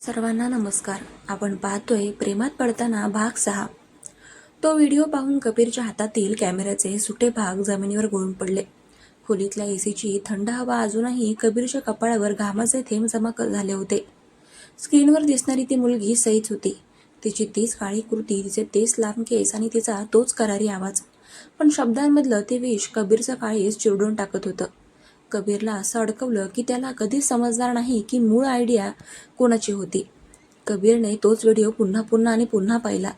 सर्वांना नमस्कार. आपण पाहतोय प्रेमात पडताना भाग 6. तो व्हिडिओ पाहून कबीरच्या हातातील कॅमेऱ्याचे सुटे भाग जमिनीवर गळून पडले. खोलीतल्या एसीची थंड हवा अजूनही कबीरच्या कपाळावर घामाचे थेंब जमा झाले होते. स्क्रीनवर दिसणारी ती मुलगी सईच होती. तिची तीच काळी कुर्ती, तिचे तेच लांब केस आणि तिचा तोच करारी आवाज. पण शब्दांमधलं ते विष कबीरचं काळीच चिरडून टाकत होतं. कबीरला असं अडकवलं की त्याला कधीच समजणार नाही की मूळ आयडिया कोणाची होती. कबीरने तोच व्हिडिओ पुन्हा पुन्हा आणि पुन्हा पाहिला.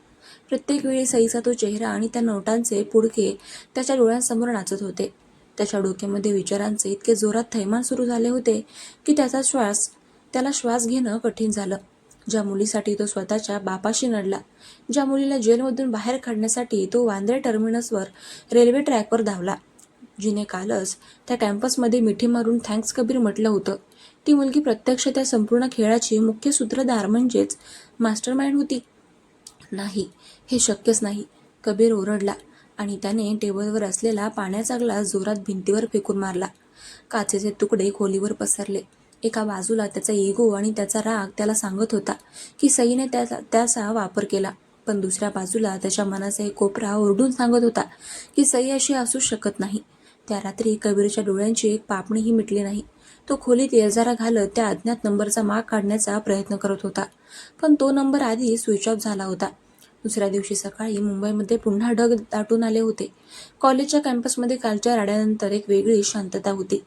प्रत्येक वेळी सईचा तो चेहरा आणि त्या नोटांचे पुडके त्याच्या डोळ्यांसमोर नाचत होते. त्याच्या डोक्यामध्ये विचारांचे इतके जोरात थैमान सुरू झाले होते की त्याला श्वास घेणं कठीण झालं. ज्या मुलीसाठी तो स्वतःच्या बापाशी लढला, ज्या मुलीला जेलमधून बाहेर काढण्यासाठी तो वांद्रे टर्मिनसवर रेल्वे ट्रॅकवर धावला, जिने कालच त्या कॅम्पसमध्ये मिठी मारून थँक्स कबीर म्हटलं होतं, ती मुलगी प्रत्यक्ष त्या संपूर्ण खेळाची मुख्य सूत्रधार म्हणजेच मास्टरमाइंड होती. नाही, हे शक्यच नाही. कबीर ओरडला आणि त्याने टेबलवर असलेला पाण्याचा ग्लास जोरात भिंतीवर फेकून मारला. काचेचे तुकडे खोलीवर पसरले. एका बाजूला त्याचा इगो आणि त्याचा राग त्याला सांगत होता की सईने त्याचा वापर केला, पण दुसऱ्या बाजूला त्याच्या मनाचा एक कोपरा ओरडून सांगत होता की सई अशी असूच शकत नाही. त्या रात्री कबीरच्या डोळ्यांची एक पापणीही मिटली नाही. तो खोलीत येरझारा घालत त्या अज्ञात नंबरचा माग काढण्याचा प्रयत्न करत होता, पण तो नंबर आधी स्विच ऑफ झाला होता. दुसऱ्या दिवशी सकाळी मुंबईमध्ये पुन्हा ढग दाटून आले होते. कॉलेजच्या कॅम्पसमध्ये कालच्या राड्यानंतर एक वेगळी शांतता होती.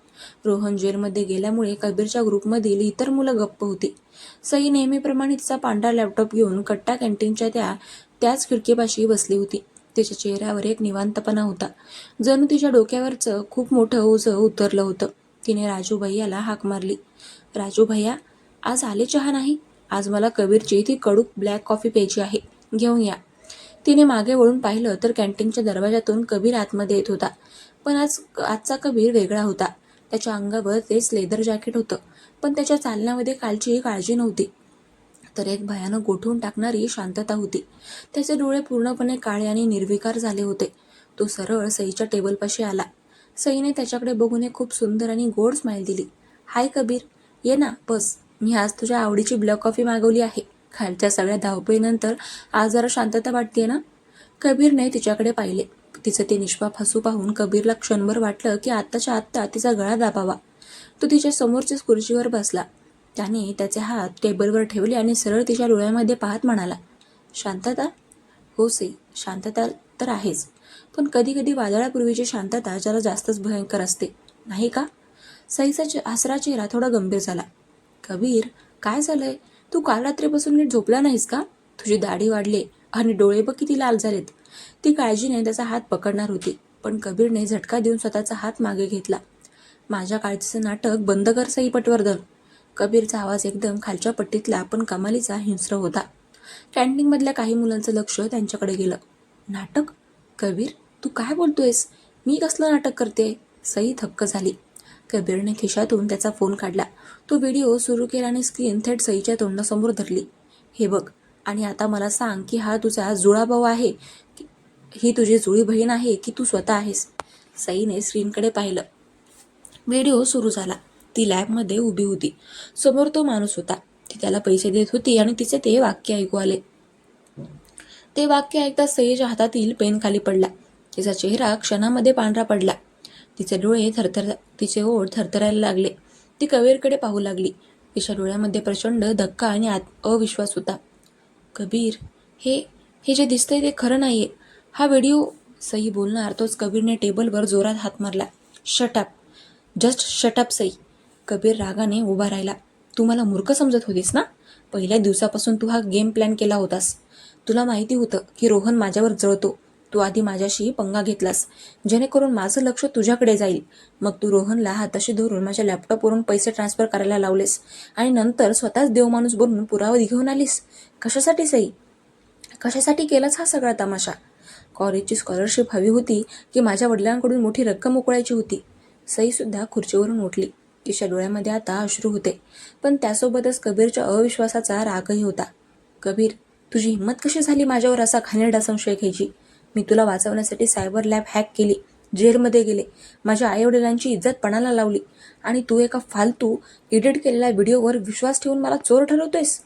रोहन जेलमध्ये गेल्यामुळे कबीरच्या ग्रुपमधील इतर मुलं गप्प होती. सई नेहमीप्रमाणे तिचा पांढरा लॅपटॉप घेऊन कट्टा कॅन्टीनच्या त्याच खिडकीपाशी बसली होती. तिच्या चेहऱ्यावर एक निवांतपणा होता, जणू तिच्या डोक्यावरचं खूप मोठं ओझं उतरलं होतं. तिने राजू भैयाला हाक मारली. राजू भैया, आज आले चहा नाही? आज मला कबीरची ती कडू ब्लॅक कॉफी प्यायची आहे, घेऊन या. तिने मागे वळून पाहिलं तर कॅन्टीनच्या दरवाजातून कबीर आतमध्ये येत होता. पण आजचा कबीर वेगळा होता. त्याच्या अंगावर तेच लेदर जॅकेट होतं, पण त्याच्या चालण्यामध्ये कालची काळजी नव्हती, तर एक भयानक गोठवून टाकणारी शांतता होती. त्याचे डोळे पूर्णपणे काळे आणि निर्विकार झाले होते. तो सरळ सईच्या टेबलपाशी आला. सईने त्याच्याकडे बघून एक खूप सुंदर आणि गोड स्माईल दिली. हाय कबीर, ये ना, बस. मी आज तुझ्या आवडीची ब्लॅक कॉफी मागवली आहे. खालच्या सगळ्या धावपळीनंतर आज जरा शांतता वाटतेय ना? कबीरने तिच्याकडे पाहिले. तिचं ते निष्पाप हसू पाहून कबीरला क्षणभर वाटलं की आत्ताच्या आत्ता तिचा गळा दाबावा. तो तिच्या समोरच्याच खुर्चीवर बसला. त्याने त्याचे हात टेबलवर ठेवले आणि सरळ तिच्या डोळ्यामध्ये पाहत म्हणाला, शांतता? हो सई, शांतता तर आहेच, पण कधी कधी वादळापूर्वीची शांतता जरा जास्तच भयंकर असते, नाही का? सईचा हसरा चेहरा थोडा गंभीर झाला. कबीर, काय झालंय? तू काल रात्रीपासून नीट झोपला नाहीस का? तुझी दाढी वाढली आणि डोळे बघ किती लाल झालेत. ती काळजीने त्याचा हात पकडणार होती, पण कबीरने झटका देऊन स्वतःचा हात मागे घेतला. माझ्या काळजीचं नाटक बंद कर सई पटवर्धन. कबीरचा आवाज एकदम खालच्या पट्टीतला पण कमालीचा हिंस्र होता. कॅन्टीनमधल्या काही मुलांचं लक्ष त्यांच्याकडे गेलं. नाटक? कबीर, तू काय बोलतोयस? मी कसलं नाटक करते? सई थक्क झाली. कबीरने खिशातून त्याचा फोन काढला. तो व्हिडिओ सुरू केला आणि स्क्रीन थेट सईच्या तोंडासमोर धरली. हे बघ, आणि आता मला सांग की हा तुझा जुळा भाऊ आहे, ही तुझी जुळी बहीण आहे की तू स्वतः आहेस? सईने स्क्रीनकडे पाहिलं. व्हिडिओ सुरू झाला. ती लॅबमध्ये उभी होती. समोर तो माणूस होता. ती त्याला पैसे देत होती आणि तिचे ते वाक्य ऐकू आले. ते वाक्य ऐकता सईच्या हातातील पेन खाली पडला. तिचा चेहरा क्षणामध्ये पांढरा पडला. तिचे ओठ थरथरायला लागले. ती कबीरकडे पाहू लागली. तिच्या डोळ्यामध्ये प्रचंड धक्का आणि अविश्वास होता. कबीर, हे हे जे दिसतंय ते खरं नाहीये. हा व्हिडिओ. सई बोलणार तोच कबीरने टेबलवर जोरात हात मारला. Shut up, just shut up Sai. Kabir रागाने उभा राहिला. तू मला मूर्ख समजत होतीस ना? पहिल्या दिवसापासून तू हा गेम प्लॅन केला होतास. तुला माहिती होतं की रोहन माझ्यावर जळतो. तू आधी माझ्याशी पंगा घेतलास, जेणेकरून माझं लक्ष तुझ्याकडे जाईल. मग तू रोहनला हाताशी धरून माझ्या लॅपटॉपवरून पैसे ट्रान्सफर करायला लावलेस आणि नंतर स्वतःच देवमाणूस बनून पुरावा घेऊन आलीस. कशासाठी सई? कशासाठी केलाच हा सगळा तमाशा? कॉलेजची स्कॉलरशिप हवी होती की माझ्या वडिलांकडून मोठी रक्कम उकळायची होती? सईसुद्धा खुर्चीवरून उठली. तिच्या डोळ्यामध्ये आता अश्रू होते, पण त्यासोबतच कबीरच्या अविश्वासाचा रागही होता. कबीर, तुझी हिंमत कशी झाली माझ्यावर असा घाणेरडा संशय घ्यायची? मी तुला वाचवण्यासाठी सायबर लॅब हॅक केली, जेलमध्ये गेले, माझ्या आईवडिलांची इज्जत पणाला लावली, आणि तू एका फालतू एडिट केलेल्या व्हिडिओवर विश्वास ठेवून मला चोर ठरवतोयस?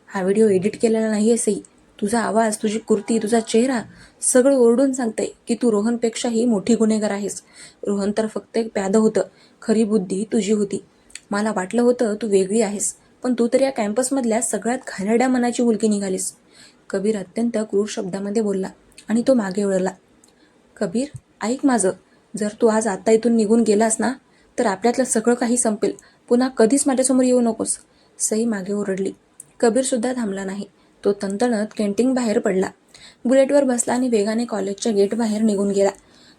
हा व्हिडिओ एडिट केलेला नाही आहे सई. तुझा आवाज, तुझी कुर्ती, तुझा चेहरा सगळं ओरडून सांगतंय की तू रोहनपेक्षाही मोठी गुन्हेगार आहेस. रोहन तर फक्त एक प्यादं होतं, खरी बुद्धी तुझी होती. मला वाटलं होतं तू वेगळी आहेस, पण तू तर या कॅम्पसमधल्या सगळ्यात घाणेरड्या मनाची मुलगी निघालीस. कबीर अत्यंत क्रूर शब्दामध्ये बोलला आणि तो मागे वळला. कबीर, ऐक माझं. जर तू आज आता इथून निघून गेलास ना, तर आपल्यातलं सगळं काही संपेल. पुन्हा कधीच माझ्यासमोर येऊ नकोस. सई मागे ओरडली. कबीर सुद्धा थांबला नाही. तो तणतणत कॅन्टीन बाहेर पडला. बुलेटवर बसला आणि वेगाने कॉलेजच्या गेट बाहेर निघून गेला.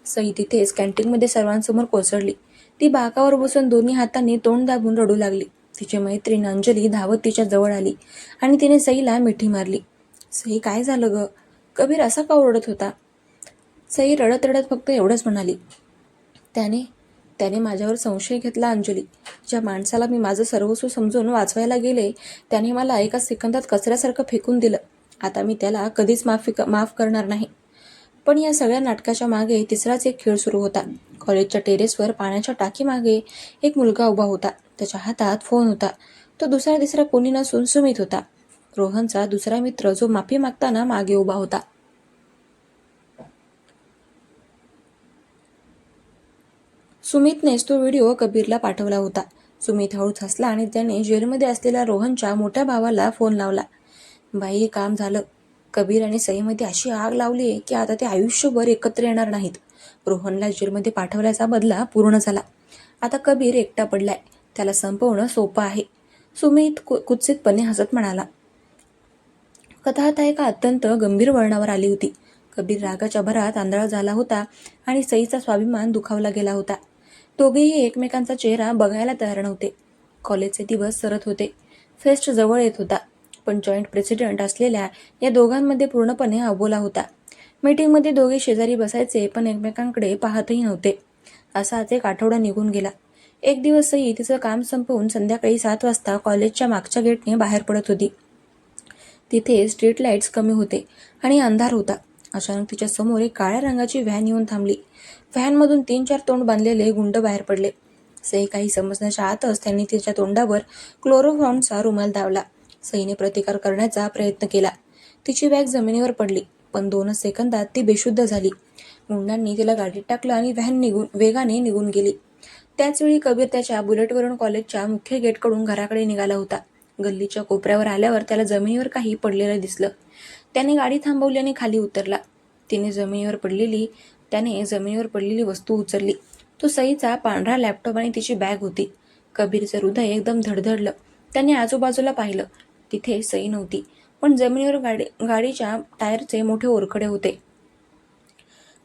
सई तिथेच कॅन्टीनमध्ये सर्वांसमोर कोसळली. ती बाकावर बसून दोन्ही हातांनी तोंड दाबून रडू लागली. तिची मैत्रीण अंजली धावत तिच्या जवळ आली आणि तिने सईला मिठी मारली. सई, काय झालं ग? कबीर असा का ओरडत होता? सई रडत रडत फक्त एवढंच म्हणाली, त्याने त्याने माझ्यावर संशय घेतला अंजली. ज्या माणसाला मी माझं सर्वस्व समजून वाचवायला गेले, त्याने मला एका सेकंदात कचऱ्यासारखं फेकून दिलं. आता मी त्याला कधीच माफ करणार नाही. पण या सगळ्या नाटकाच्या मागे तिसराच एक खेळ सुरू होता. कॉलेजच्या टेरेसवर पाण्याच्या टाकीमागे एक मुलगा उभा होता. त्याच्या हातात फोन होता. तो दुसरा तिसरा कोणी नसून सुमित होता, रोहनचा दुसरा मित्र, जो माफी मागताना मागे उभा होता. सुमितनेच तो व्हिडिओ कबीरला पाठवला होता. सुमित हळूच हसला आणि त्याने जेलमध्ये असलेल्या रोहनच्या मोठ्या भावाला फोन लावला. बाई, काम झालं. कबीर आणि सईमध्ये अशी आग लावली की आता ते आयुष्यभर एकत्र येणार नाहीत. रोहनला जेलमध्ये पाठवल्याचा बदला पूर्ण झाला. आता कबीर एकटा पडलाय. त्याला संपवणं सोपं आहे. सुमित कुत्सितपणे हसत म्हणाला. कथा आता एका अत्यंत गंभीर वळणावर आली होती. कबीर रागाच्या भरात आंधळा झाला होता आणि सईचा स्वाभिमान दुखावला गेला होता. दोघेही एकमेकांचा चेहरा बघायला तयार नव्हते. कॉलेजचे दिवस सरत होते. फेस्ट जवळ येत होता. पण जॉईंट प्रेसिडेंट असलेल्या या दोघांमध्ये पूर्णपणे अबोला होता. मीटिंगमध्ये दोघे शेजारी बसायचे, पण एकमेकांकडे पाहतही नव्हते. असाच एक आठवडा निघून गेला. एक दिवस सई तिचं काम संपवून संध्याकाळी 7 वाजता कॉलेजच्या मागच्या गेटने बाहेर पडत होती. तिथे स्ट्रीट लाईट्स कमी होते आणि अंधार होता. अचानक तिच्या समोर एक काळ्या रंगाची व्हॅन येऊन थांबली. व्हॅनमधून 3-4 तोंड बांधलेले गुंड बाहेर पडले. सई काही समजण्याच्या आतच त्यांनी तिच्या तोंडावर क्लोरोफॉर्मचा रुमाल दावला. सईने प्रतिकार करण्याचा प्रयत्न केला. तिची बॅग जमिनीवर पडली, पण 2च सेकंदात ती बेशुद्ध झाली. गुंडांनी तिला गाडीत टाकलं आणि व्हॅन वेगाने निघून गेली. त्याचवेळी कबीर त्याच्या बुलेटवरून कॉलेजच्या मुख्य गेटकडून घराकडे निघाला होता. गल्लीच्या कोपऱ्यावर आल्यावर त्याला जमिनीवर काही पडलेलं दिसलं. त्याने गाडी थांबवली आणि खाली उतरला. त्याने जमिनीवर पडलेली वस्तू उचलली. तो सईचा पांढरा लॅपटॉप आणि तिची बॅग होती. कबीरचं हृदय एकदम धडधडलं. त्याने आजूबाजूला पाहिलं. तिथे सई नव्हती, पण जमिनीवर गाडीच्या टायरचे मोठे ओरखडे होते.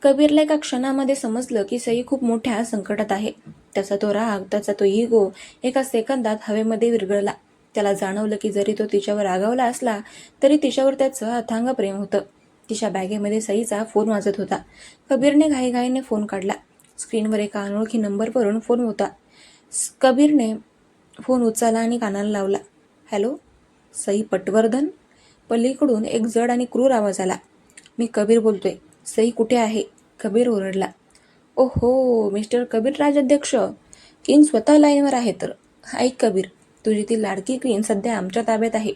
कबीरला एका क्षणामध्ये समजलं की सई खूप मोठ्या संकटात आहे. त्याचा तो राग, त्याचा तो इगो एका सेकंदात हवेमध्ये विरघळला. त्याला जाणवलं की जरी तो तिच्यावर रागावला असला, तरी तिच्यावर त्याचं अथांग प्रेम होतं. तिच्या बॅगेमध्ये सईचा फोन वाजत होता. कबीरने घाईघाईने फोन काढला. स्क्रीनवर एका अनोळखी नंबरवरून फोन होता. कबीरने फोन उचलला आणि कानाला लावला. हॅलो, सई पटवर्धन? पलीकडून एक जड आणि क्रूर आवाज आला. मी कबीर बोलतोय. सई कुठे आहे? कबीर ओरडला. ओहो, मिस्टर कबीर राजाध्यक्ष, किंग स्वतः लाईनवर आहे तर. ऐक कबीर, तुझी ती लाडकी क्वीन सध्या आमच्या ताब्यात आहे.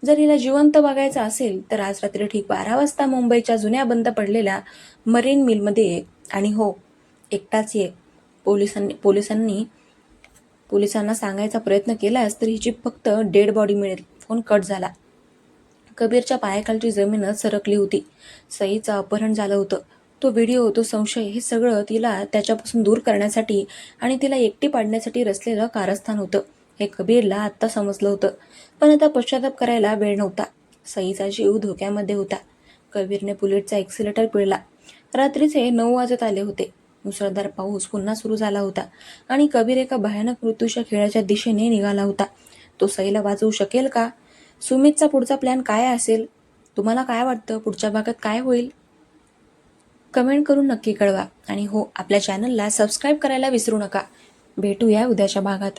जर हिला जिवंत बघायचं असेल तर आज रात्री ठीक 12 वाजता मुंबईच्या जुन्या बंद पडलेल्या मरीन मिलमध्ये ये. आणि हो, एकटाच ये. पोलिसांना सांगायचा प्रयत्न केलास तर हिची फक्त डेड बॉडी मिळेल. फोन कट झाला. कबीरच्या पायाखालची जमीनच सरकली होती. सईचं अपहरण झालं होतं. तो व्हिडिओ, तो संशय, हे सगळं तिला त्याच्यापासून दूर करण्यासाठी आणि तिला एकटी पाडण्यासाठी रचलेलं कारस्थान होतं. हे कबीरला आत्ता समजलं होतं. पण आता पश्चाताप करायला वेळ नव्हता. सईचा जीव धोक्यामध्ये होता. कबीरने बुलेटचा एक्सिलेटर पिळला. रात्रीचे 9 वाजत आले होते. मुसळधार पाऊस पुन्हा सुरू झाला होता आणि कबीर एका भयानक मृत्यूच्या खेळाच्या दिशेने निघाला होता. तो सईला वाचवू शकेल का? सुमितचा पुढचा प्लॅन काय असेल? तुम्हाला काय वाटतं, पुढच्या भागात काय होईल? कमेंट करून नक्की कळवा. आणि हो, आपल्या चॅनलला सबस्क्राईब करायला विसरू नका. भेटूया उद्याच्या भागात.